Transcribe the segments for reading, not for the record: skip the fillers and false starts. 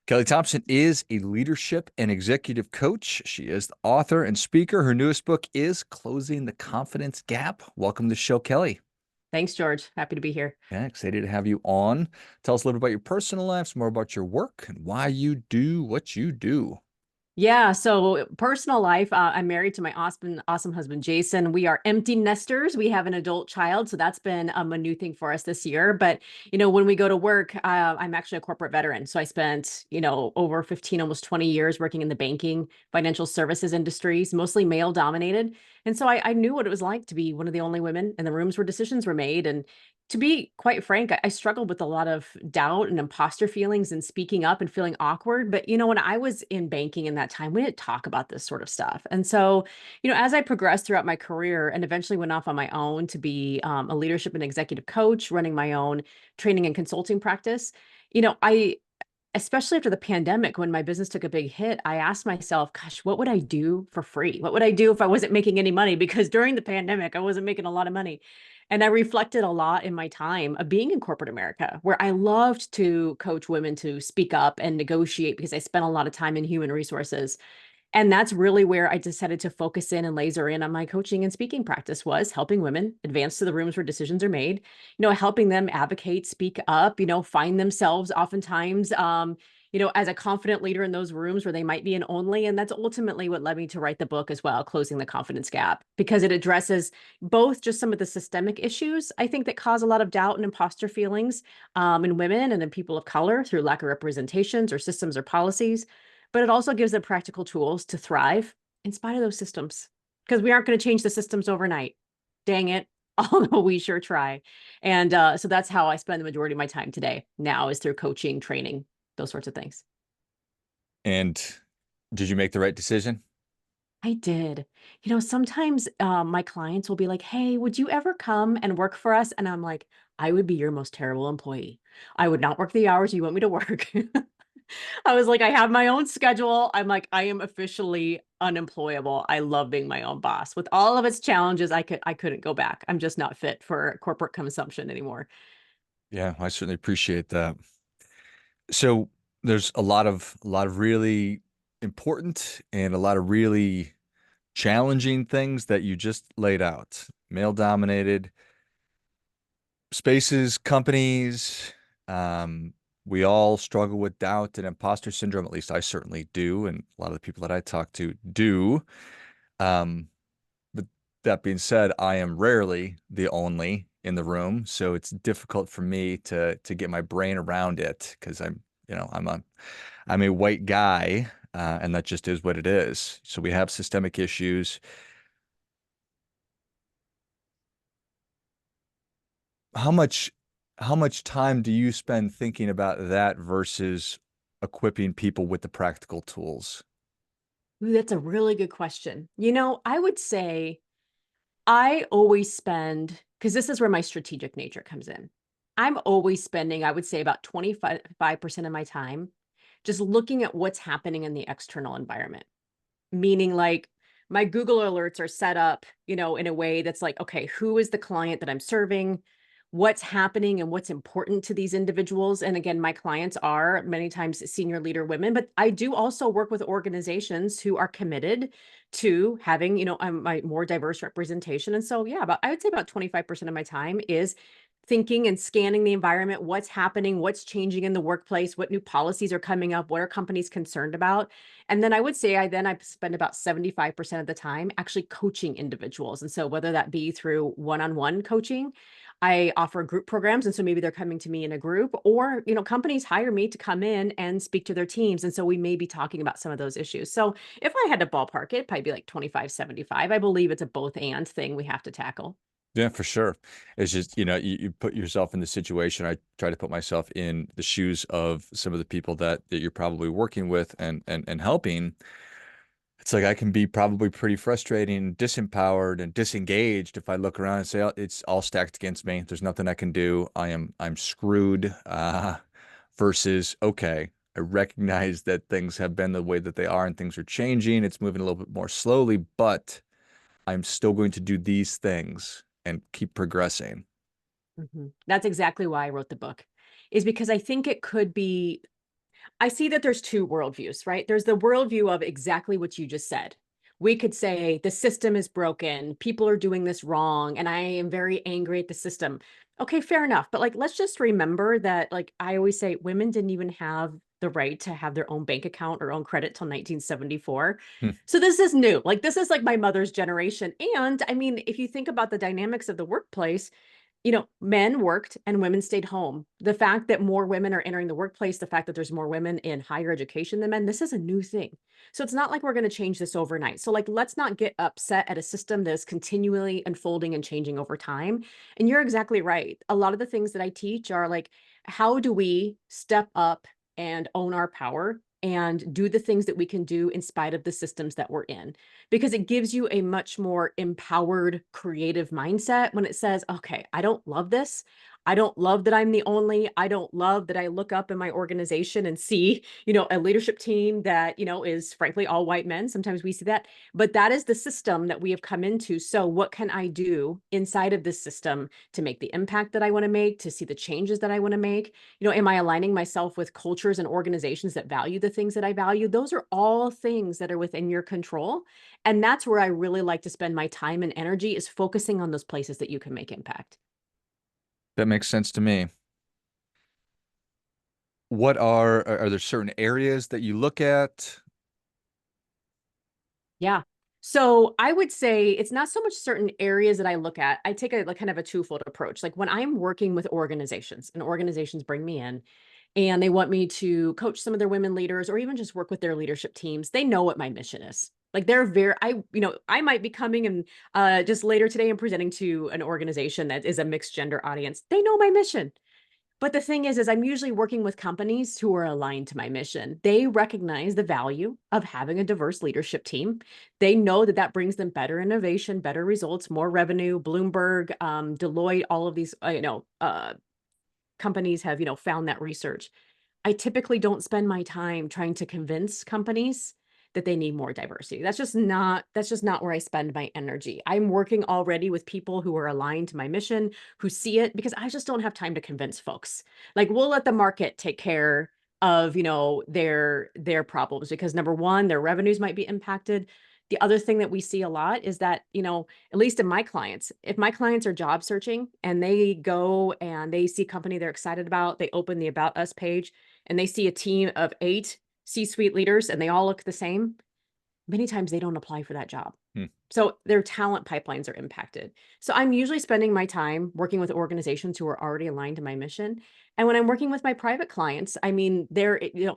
Kelli Thompson is a leadership and executive coach. She is the author and speaker. Her newest book is Closing the Confidence Gap. Welcome to the show, Kelli. Thanks, George. Happy to be here. Yeah, excited to have you on. Tell us a little bit about your personal life, some more about your work, and why you do what you do. Yeah, so personal life, I'm married to my awesome husband, Jason. We are empty nesters. We have an adult child, so that's been a new thing for us this year. But, when we go to work, I'm actually a corporate veteran. So I spent, over 15, almost 20 years working in the banking, financial services industries, mostly male dominated. And so I knew what it was like to be one of the only women in the rooms where decisions were made. And to be quite frank, I struggled with a lot of doubt and imposter feelings and speaking up and feeling awkward. But, when I was in banking in that time, we didn't talk about this sort of stuff. And so, as I progressed throughout my career and eventually went off on my own to be a leadership and executive coach, running my own training and consulting practice, especially after the pandemic, when my business took a big hit, I asked myself, gosh, what would I do for free? What would I do if I wasn't making any money? Because during the pandemic, I wasn't making a lot of money. And I reflected a lot in my time of being in corporate America, where I loved to coach women to speak up and negotiate because I spent a lot of time in human resources. And that's really where I decided to focus in and laser in on my coaching and speaking practice was helping women advance to the rooms where decisions are made, helping them advocate, speak up, find themselves oftentimes, as a confident leader in those rooms where they might be an only. And that's ultimately what led me to write the book as well, Closing the Confidence Gap, because it addresses both just some of the systemic issues, I think, that cause a lot of doubt and imposter feelings in women and in people of color through lack of representations or systems or policies, but it also gives them practical tools to thrive in spite of those systems, because we aren't going to change the systems overnight. Dang it. Although we sure try. And so that's how I spend the majority of my time today now, is through coaching, training, those sorts of things. And did you make the right decision? I did. Sometimes my clients will be like, hey, would you ever come and work for us? And I'm like, I would be your most terrible employee. I would not work the hours you want me to work. I was like, I have my own schedule. I'm like, I am officially unemployable. I love being my own boss. With all of its challenges, I couldn't go back. I'm just not fit for corporate consumption anymore. Yeah, I certainly appreciate that. So there's a lot of really important and a lot of really challenging things that you just laid out. Male dominated spaces, companies, um, we all struggle with doubt and imposter syndrome. At least I certainly do, and a lot of the people that I talk to do. Um, but that being said, I am rarely the only in the room, so it's difficult for me to get my brain around it because I'm a white guy, and that just is what it is. So we have systemic issues. How much how much time do you spend thinking about that versus equipping people with the practical tools? Ooh, that's a really good question. I would say I always spend, because this is where my strategic nature comes in. I'm always spending, I would say, about 25% of my time just looking at what's happening in the external environment. Meaning, like, my Google alerts are set up, in a way that's like, okay, who is the client that I'm serving? What's happening and what's important to these individuals? And again, my clients are many times senior leader women, but I do also work with organizations who are committed to having, my more diverse representation. And so, yeah, I would say about 25% of my time is thinking and scanning the environment, what's happening, what's changing in the workplace, what new policies are coming up, what are companies concerned about. And then I would say I spend about 75% of the time actually coaching individuals. And so whether that be through one-on-one coaching, I offer group programs. And so maybe they're coming to me in a group, or, companies hire me to come in and speak to their teams. And so we may be talking about some of those issues. So if I had to ballpark it, it'd probably be like 25-75. I believe it's a both and thing we have to tackle. Yeah, for sure. It's just, you put yourself in the situation. I try to put myself in the shoes of some of the people that you're probably working with and helping. It's like I can be probably pretty frustrating, disempowered, and disengaged if I look around and say, "Oh, it's all stacked against me. There's nothing I can do. I'm screwed." Versus, okay, I recognize that things have been the way that they are and things are changing. It's moving a little bit more slowly, but I'm still going to do these things and keep progressing. That's exactly why I wrote the book, is because I think it could be. I see that there's two worldviews, right? There's the worldview of exactly what you just said. We could say the system is broken, people are doing this wrong, and I am very angry at the system. Okay, fair enough. But like, let's just remember that, like, I always say women didn't even have the right to have their own bank account or own credit till 1974. Hmm. So this is new. Like, this is like my mother's generation. And I mean, if you think about the dynamics of the workplace, men worked and women stayed home. The fact that more women are entering the workplace, the fact that there's more women in higher education than men, this is a new thing. So it's not like we're going to change this overnight. So like, let's not get upset at a system that is continually unfolding and changing over time. And you're exactly right. A lot of the things that I teach are like, how do we step up and own our power and do the things that we can do in spite of the systems that we're in? Because it gives you a much more empowered, creative mindset when it says, okay, I don't love this. I don't love that I'm the only. I don't love that I look up in my organization and see, a leadership team that, is frankly all white men. Sometimes we see that, but that is the system that we have come into. So what can I do inside of this system to make the impact that I want to make, to see the changes that I want to make? Am I aligning myself with cultures and organizations that value the things that I value? Those are all things that are within your control. And that's where I really like to spend my time and energy, is focusing on those places that you can make impact. That makes sense to me. Are there certain areas that you look at? Yeah. So I would say it's not so much certain areas that I look at. I take a like kind of a twofold approach. Like when I'm working with organizations and organizations bring me in and they want me to coach some of their women leaders or even just work with their leadership teams, they know what my mission is. Like they're very, I might be coming and just later today and presenting to an organization that is a mixed gender audience. They know my mission. But the thing is I'm usually working with companies who are aligned to my mission. They recognize the value of having a diverse leadership team. They know that that brings them better innovation, better results, more revenue. Bloomberg, Deloitte, all of these, companies have, found that research. I typically don't spend my time trying to convince companies that they need more diversity. That's just not where I spend my energy. I'm working already with people who are aligned to my mission, who see it, because I just don't have time to convince folks. Like we'll let the market take care of, their problems, because number one, their revenues might be impacted. The other thing that we see a lot is that, at least in my clients, if my clients are job searching and they go and they see a company they're excited about, they open the About Us page and they see a team of 8 C-suite leaders and they all look the same, many times they don't apply for that job. Hmm. So their talent pipelines are impacted. So I'm usually spending my time working with organizations who are already aligned to my mission. And when I'm working with my private clients, I mean,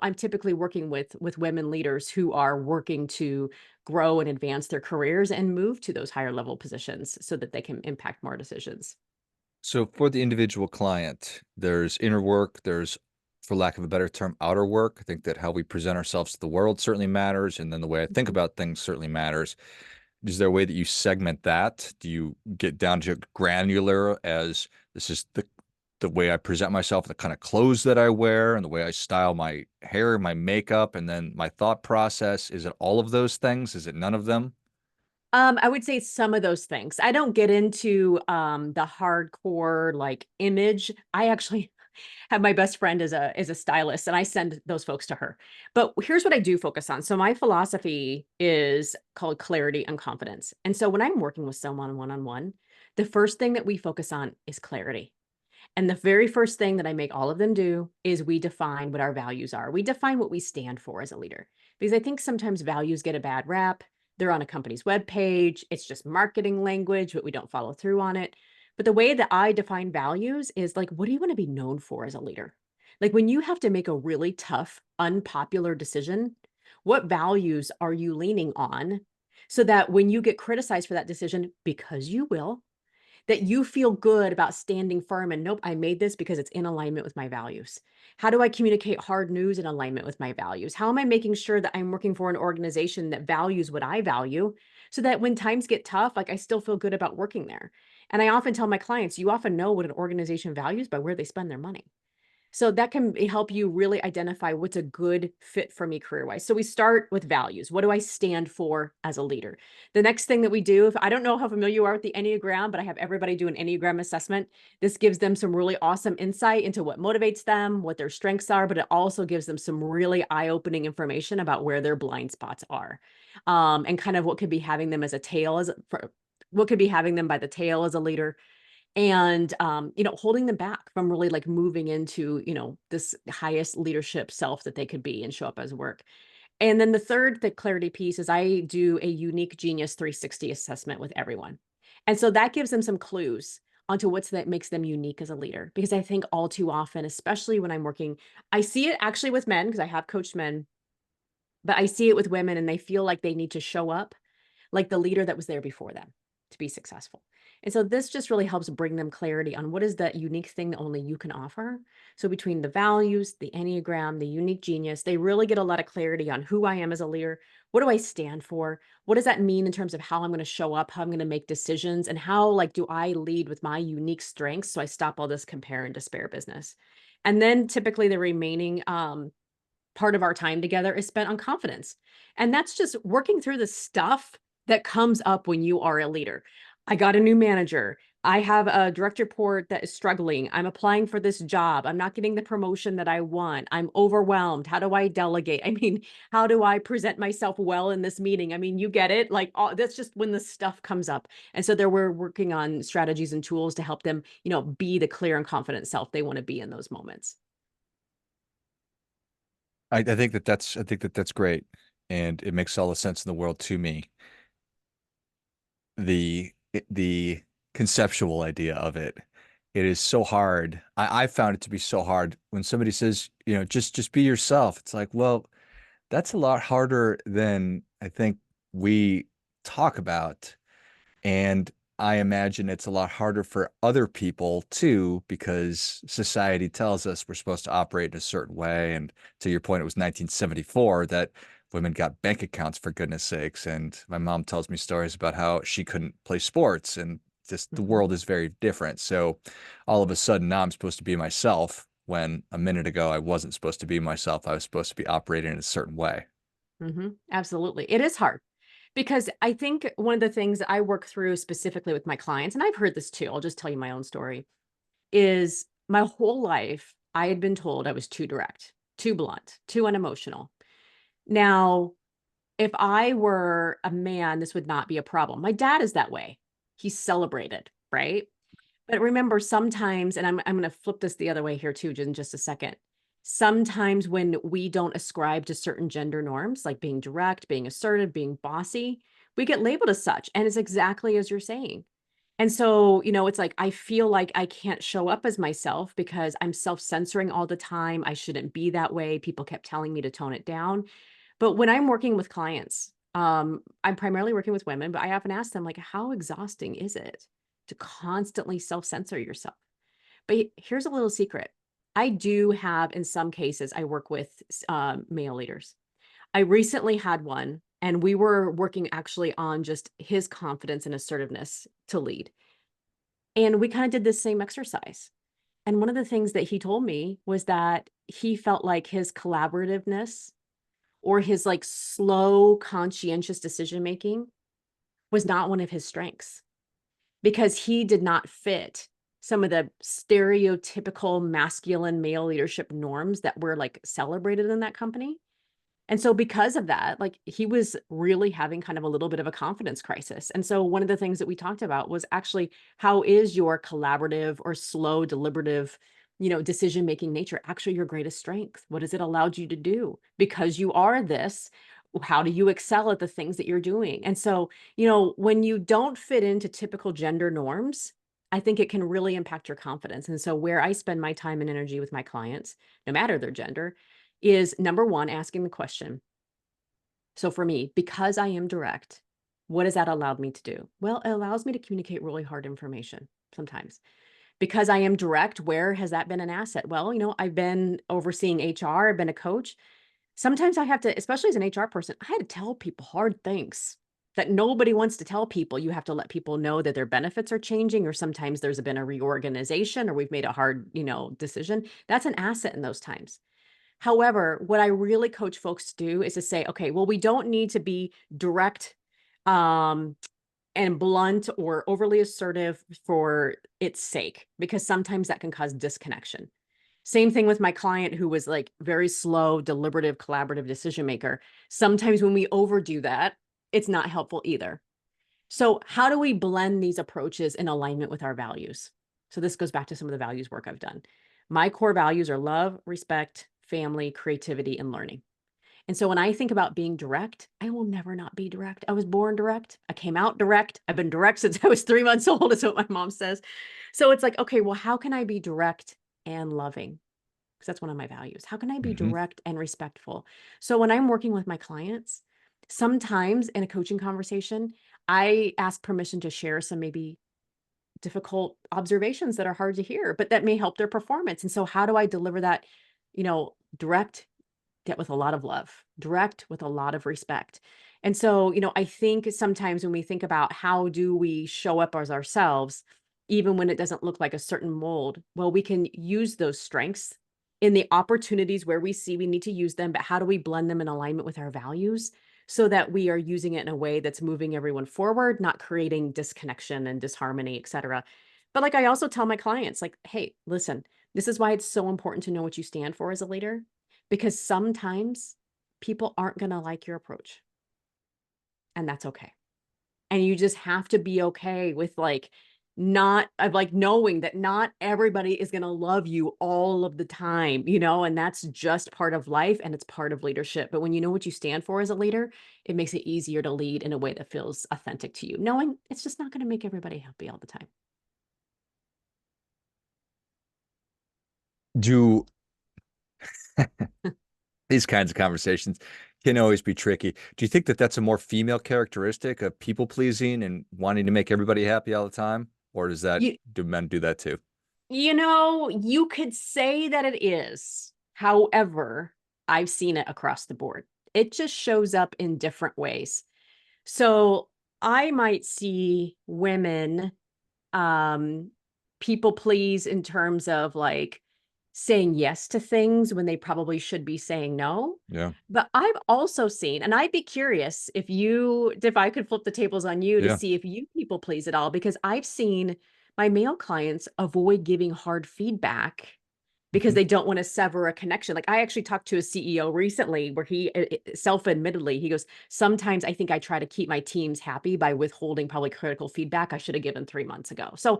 I'm typically working with women leaders who are working to grow and advance their careers and move to those higher level positions so that they can impact more decisions. So for the individual client, there's inner work, there's, for lack of a better term, outer work. I think that how we present ourselves to the world certainly matters, and then the way I think Mhm. about things certainly matters. Is there a way that you segment that? Do you get down to granular as this is the way I present myself, the kind of clothes that I wear, and the way I style my hair, my makeup, and then my thought process? Is it all of those things? Is it none of them? I would say some of those things. I don't get into the hardcore like image. I actually have my best friend is a stylist and I send those folks to her. But here's what I do focus on. So my philosophy is called clarity and confidence. And so when I'm working with someone one-on-one, the first thing that we focus on is clarity. And the very first thing that I make all of them do is we define what our values are. We define what we stand for as a leader. Because I think sometimes values get a bad rap. They're on a company's webpage. It's just marketing language, but we don't follow through on it. But the way that I define values is like, what do you want to be known for as a leader? Like when you have to make a really tough, unpopular decision, what values are you leaning on so that when you get criticized for that decision, because you will, that you feel good about standing firm and nope, I made this because it's in alignment with my values. How do I communicate hard news in alignment with my values? How am I making sure that I'm working for an organization that values what I value so that when times get tough, like I still feel good about working there? And I often tell my clients, you often know what an organization values by where they spend their money. So that can help you really identify what's a good fit for me career-wise. So we start with values. What do I stand for as a leader? The next thing that we do, if I don't know how familiar you are with the Enneagram, but I have everybody do an Enneagram assessment. This gives them some really awesome insight into what motivates them, what their strengths are, but it also gives them some really eye-opening information about where their blind spots are. And kind of what could be having them as a tail as what could be having them by the tail as a leader, and holding them back from really like moving into this highest leadership self that they could be and show up as work. And then the clarity piece is I do a unique genius 360 assessment with everyone, and so that gives them some clues onto what's that makes them unique as a leader, because I think all too often, especially when I'm working, I see it actually with men because I have coached men, but I see it with women, and they feel like they need to show up like the leader that was there before them to be successful. And so this just really helps bring them clarity on what is that unique thing that only you can offer. So between the values, the Enneagram, the unique genius, they really get a lot of clarity on who I am as a leader. What do I stand for? What does that mean in terms of how I'm going to show up, how I'm going to make decisions, and how like do I lead with my unique strengths so I stop all this compare and despair business. And then typically the remaining part of our time together is spent on confidence. And that's just working through the stuff that comes up when you are a leader. I got a new manager. I have a direct report that is struggling. I'm applying for this job. I'm not getting the promotion that I want. I'm overwhelmed. How do I delegate? I mean, how do I present myself well in this meeting? I mean, you get it. Like that's just when the stuff comes up. And so there we're working on strategies and tools to help them, be the clear and confident self they want to be in those moments. I think that that's great, and it makes all the sense in the world to me. The conceptual idea of it, it is so hard. I found it to be so hard when somebody says, just be yourself. It's like, well, that's a lot harder than I think we talk about. And I imagine it's a lot harder for other people too, because society tells us we're supposed to operate in a certain way. And to your point, it was 1974 that women got bank accounts, for goodness sakes. And my mom tells me stories about how she couldn't play sports, and just the Mhm. world is very different. So all of a sudden now I'm supposed to be myself when a minute ago I wasn't supposed to be myself. I was supposed to be operating in a certain way. Absolutely. It is hard because I think one of the things that I work through specifically with my clients, and I've heard this too, I'll just tell you my own story, is my whole life I had been told I was too direct, too blunt, too unemotional. Now, if I were a man, this would not be a problem. My dad is that way. He's celebrated, right? But remember, sometimes, and I'm going to flip this the other way here too, in just a second. Sometimes when we don't ascribe to certain gender norms, like being direct, being assertive, being bossy, we get labeled as such. And it's exactly as you're saying. And so, it's like I feel like I can't show up as myself because I'm self-censoring all the time. I shouldn't be that way. People kept telling me to tone it down. But when I'm working with clients, I'm primarily working with women, but I often ask them, like, how exhausting is it to constantly self-censor yourself? But here's a little secret. I do have, in some cases, I work with male leaders. I recently had one, and we were working actually on just his confidence and assertiveness to lead. And we kind of did this same exercise. And one of the things that he told me was that he felt like his collaborativeness or his like slow, conscientious decision making was not one of his strengths because he did not fit some of the stereotypical masculine male leadership norms that were like celebrated in that company. And so because of that, like he was really having kind of a little bit of a confidence crisis. And so one of the things that we talked about was actually how is your collaborative or slow, deliberative, decision-making nature actually your greatest strength? What has it allowed you to do? Because you are this, how do you excel at the things that you're doing? And so, when you don't fit into typical gender norms, I think it can really impact your confidence. And so where I spend my time and energy with my clients, no matter their gender, is number one, asking the question. So for me, because I am direct, what has that allowed me to do? Well, it allows me to communicate really hard information sometimes. Because I am direct, where has that been an asset? Well, I've been overseeing HR, I've been a coach. Sometimes I have to, especially as an HR person, I had to tell people hard things. that nobody wants to tell people. You have to let people know that their benefits are changing, or sometimes there's been a reorganization, or we've made a hard, decision. That's an asset in those times. However, what I really coach folks to do is to say, okay, well, we don't need to be direct, um, and blunt or overly assertive for its sake, because sometimes that can cause disconnection. Same thing with my client who was like very slow, deliberative, collaborative decision maker. Sometimes when we overdo that, it's not helpful either. So, how do we blend these approaches in alignment with our values? So, this goes back to some of the values work I've done. My core values are love, respect, family, creativity, and learning. And so when I think about being direct, I will never not be direct. I was born direct. I came out direct. I've been direct since I was 3 months old, is what my mom says. So it's like, okay, well, how can I be direct and loving? Because that's one of my values. How can I be Hmm. direct and respectful? So when I'm working with my clients, sometimes in a coaching conversation, I ask permission to share some maybe difficult observations that are hard to hear, but that may help their performance. And so how do I deliver that, direct yet with a lot of love, direct with a lot of respect. And so, I think sometimes when we think about how do we show up as ourselves, even when it doesn't look like a certain mold, well, we can use those strengths in the opportunities where we see we need to use them, but how do we blend them in alignment with our values so that we are using it in a way that's moving everyone forward, not creating disconnection and disharmony, et cetera. But like I also tell my clients, like, hey, listen, this is why it's so important to know what you stand for as a leader, because sometimes people aren't going to like your approach, and that's okay. And you just have to be okay with like not of like knowing that not everybody is going to love you all of the time, and that's just part of life and it's part of leadership. But when you know what you stand for as a leader, it makes it easier to lead in a way that feels authentic to you, knowing it's just not going to make everybody happy all the time. Do these kinds of conversations can always be tricky. Do you think that that's a more female characteristic of people pleasing and wanting to make everybody happy all the time? Or You do men do that too? you could say that it is. However, I've seen it across the board. It just shows up in different ways. So I might see women um people please in terms of like saying yes to things when they probably should be saying no. Yeah. But I've also seen, and I'd be curious if I could flip the tables on you to Yeah. see if you people please at all, because I've seen my male clients avoid giving hard feedback because Hmm. they don't want to sever a connection. Like I actually talked to a CEO recently where he self-admittedly, he goes, "Sometimes I think I try to keep my teams happy by withholding probably critical feedback I should have given 3 months ago." So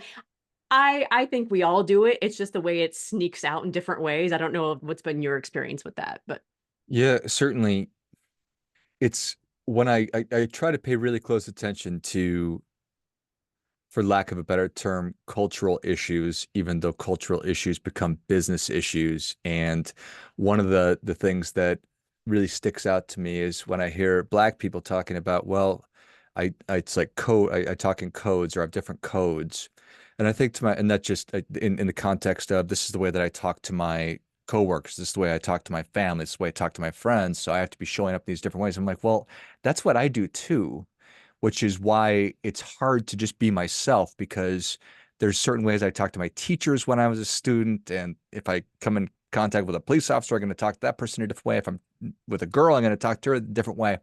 I think we all do it. It's just the way it sneaks out in different ways. I don't know what's been your experience with that, but Yeah, certainly. It's when I try to pay really close attention to, for lack of a better term, cultural issues, even though cultural issues become business issues. And one of the things that really sticks out to me is when I hear Black people talking about, well, I it's like code, I talk in codes or I have different codes. And I think to my, and that just in the context of this is the way that I talk to my coworkers, this is the way I talk to my family, this is the way I talk to my friends. So I have to be showing up in these different ways. I'm like, well, that's what I do too, which is why it's hard to just be myself because there's certain ways I talk to my teachers when I was a student. And if I come in contact with a police officer, I'm going to talk to that person in a different way. If I'm with a girl, I'm going to talk to her a different way.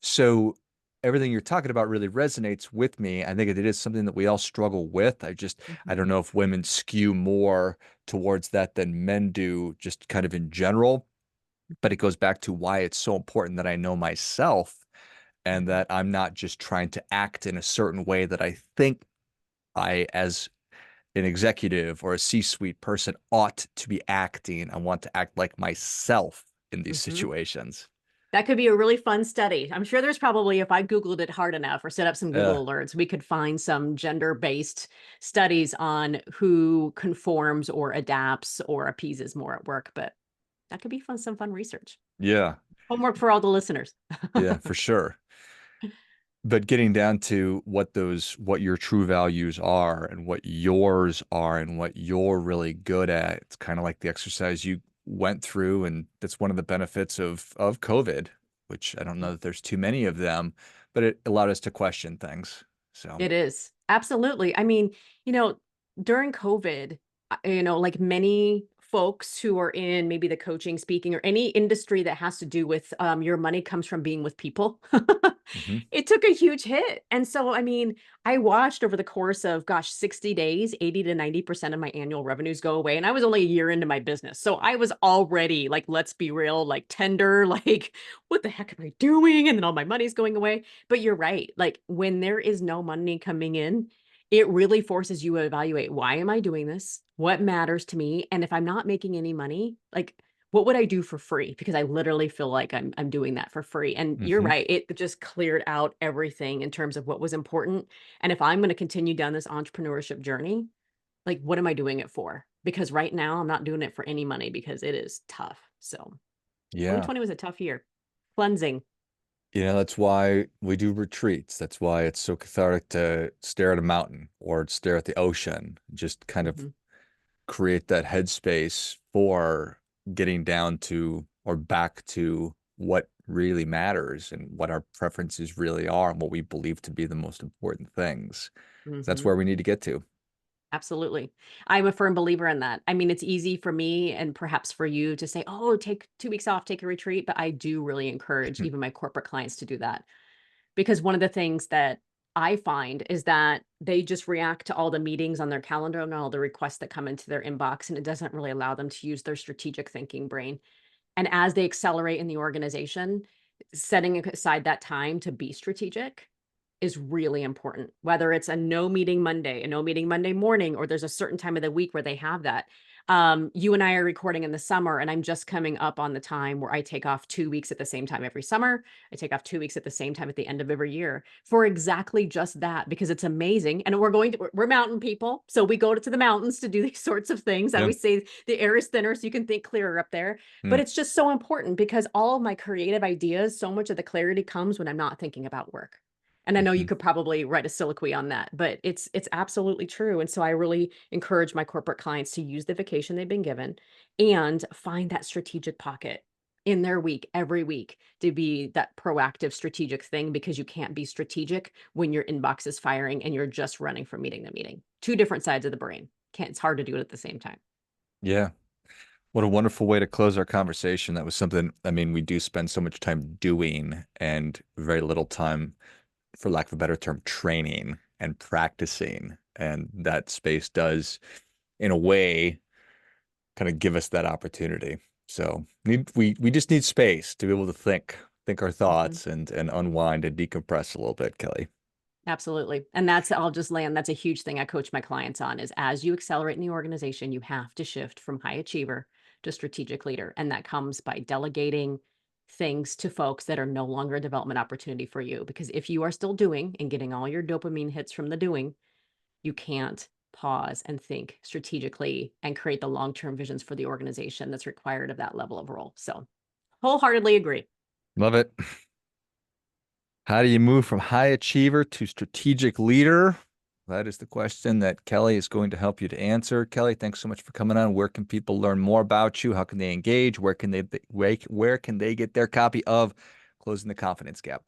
So everything you're talking about really resonates with me. I think it is something that we all struggle with. I don't Mhm, know if women skew more towards that than men do, just kind of in general. But it goes back to why it's so important that I know myself and mhm. that I'm not just trying to act in a certain way that I think I, as an executive or a C-suite person, ought to be acting. I want to act like myself in these Mhm. situations. That could be a really fun study. I'm sure there's probably, if I Googled it hard enough or set up some Yeah. Google alerts, we could find some gender-based studies on who conforms or adapts or appeases more at work. But that could be fun, some fun research. Yeah. Homework for all the listeners. Yeah, for sure. But getting down to what your true values are and what yours are and what you're really good at, it's kind of like the exercise you went through. And that's one of the benefits of COVID, which I don't know that there's too many of them, but it allowed us to question things. So, It is. Absolutely. I mean, you know, during COVID, like many folks who are in maybe the coaching, speaking, or any industry that has to do with your money comes from being with people. mhm. It took a huge hit. And so, I mean, I watched over the course of, gosh, 60 days, 80 to 90% of my annual revenues go away. And I was only a year into my business. So I was already like, let's be real, like tender, like, what the heck am I doing? And then all my money's going away. But you're right. Like when there is no money coming in, it really forces you to evaluate, why am I doing this? What matters to me? And if I'm not making any money, like what would I do for free? Because I literally feel like I'm doing that for free. And you're Mhm. right. It just cleared out everything in terms of what was important. And if I'm going to continue down this entrepreneurship journey, like what am I doing it for? Because right now I'm not doing it for any money because it is tough. So Yeah. 2020 was a tough year. Cleansing. That's why we do retreats. That's why it's so cathartic to stare at a mountain or stare at the ocean, just kind of Mhm. create that headspace for getting down to or back to what really matters and what our preferences really are and what we believe to be the most important things. That's Mhm. where we need to get to. Absolutely. I'm a firm believer in that. I mean, it's easy for me and perhaps for you to say, oh, take 2 weeks off, take a retreat. But I do really encourage even my corporate clients to do that. Because one of the things that I find is that they just react to all the meetings on their calendar and all the requests that come into their inbox, and it doesn't really allow them to use their strategic thinking brain. And as they accelerate in the organization, setting aside that time to be strategic is really important. Whether it's a no meeting Monday morning, or there's a certain time of the week where they have that. You and I are recording in the summer, and I'm just coming up on the time where I take off 2 weeks at the same time every summer. I take off 2 weeks at the same time at the end of every year for exactly just that, because it's amazing. And we're mountain people. So we go to the mountains to do these sorts of things. I Yeah. always say the air is thinner, so you can think clearer up there. But Mm. it's just so important because all of my creative ideas, so much of the clarity comes when I'm not thinking about work. And I know you Mhm. could probably write a soliloquy on that, but it's absolutely true. And so I really encourage my corporate clients to use the vacation they've been given and find that strategic pocket in their week every week to be that proactive strategic thing, because you can't be strategic when your inbox is firing and you're just running from meeting to meeting. Two different sides of the brain. Can't It's hard to do it at the same time. Yeah. What a wonderful way to close our conversation. That was something, I mean, we do spend so much time doing and very little time, for lack of a better term, training and practicing. And that space does, in a way, kind of give us that opportunity. So we just need space to be able to think our Mhm. thoughts and unwind and decompress a little bit, Kelly. Absolutely. And I'll just land, that's a huge thing I coach my clients on is as you accelerate in the organization, you have to shift from high achiever to strategic leader. And that comes by delegating things to folks that are no longer a development opportunity for you. Because if you are still doing and getting all your dopamine hits from the doing, you can't pause and think strategically and create the long-term visions for the organization that's required of that level of role. So wholeheartedly agree. Love it. How do you move from high achiever to strategic leader? That is the question that Kelly is going to help you to answer. Kelly, thanks so much for coming on. Where can people learn more about you? How can they engage? Where can they get their copy of Closing the Confidence Gap?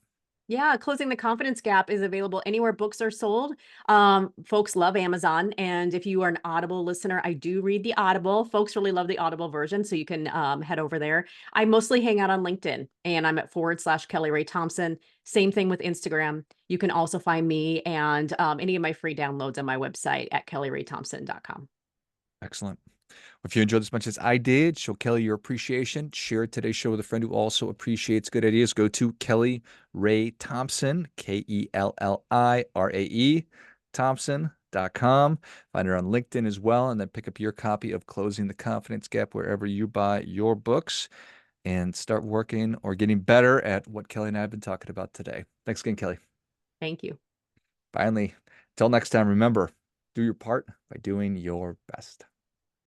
Yeah, Closing the Confidence Gap is available anywhere books are sold. Folks love Amazon. And if you are an Audible listener, I do read the Audible. Folks really love the Audible version, so you can head over there. I mostly hang out on LinkedIn, and I'm at /Kelly Ray Thompson. Same thing with Instagram. You can also find me and any of my free downloads on my website at kellyraythompson.com. Excellent. If you enjoyed as much as I did, show Kelly your appreciation. Share today's show with a friend who also appreciates good ideas. Go to Kelly Ray Thompson, KELLIRAE, Thompson.com. Find her on LinkedIn as well, and then pick up your copy of Closing the Confidence Gap wherever you buy your books and start working or getting better at what Kelly and I have been talking about today. Thanks again, Kelly. Thank you. Finally, till next time, remember, do your part by doing your best.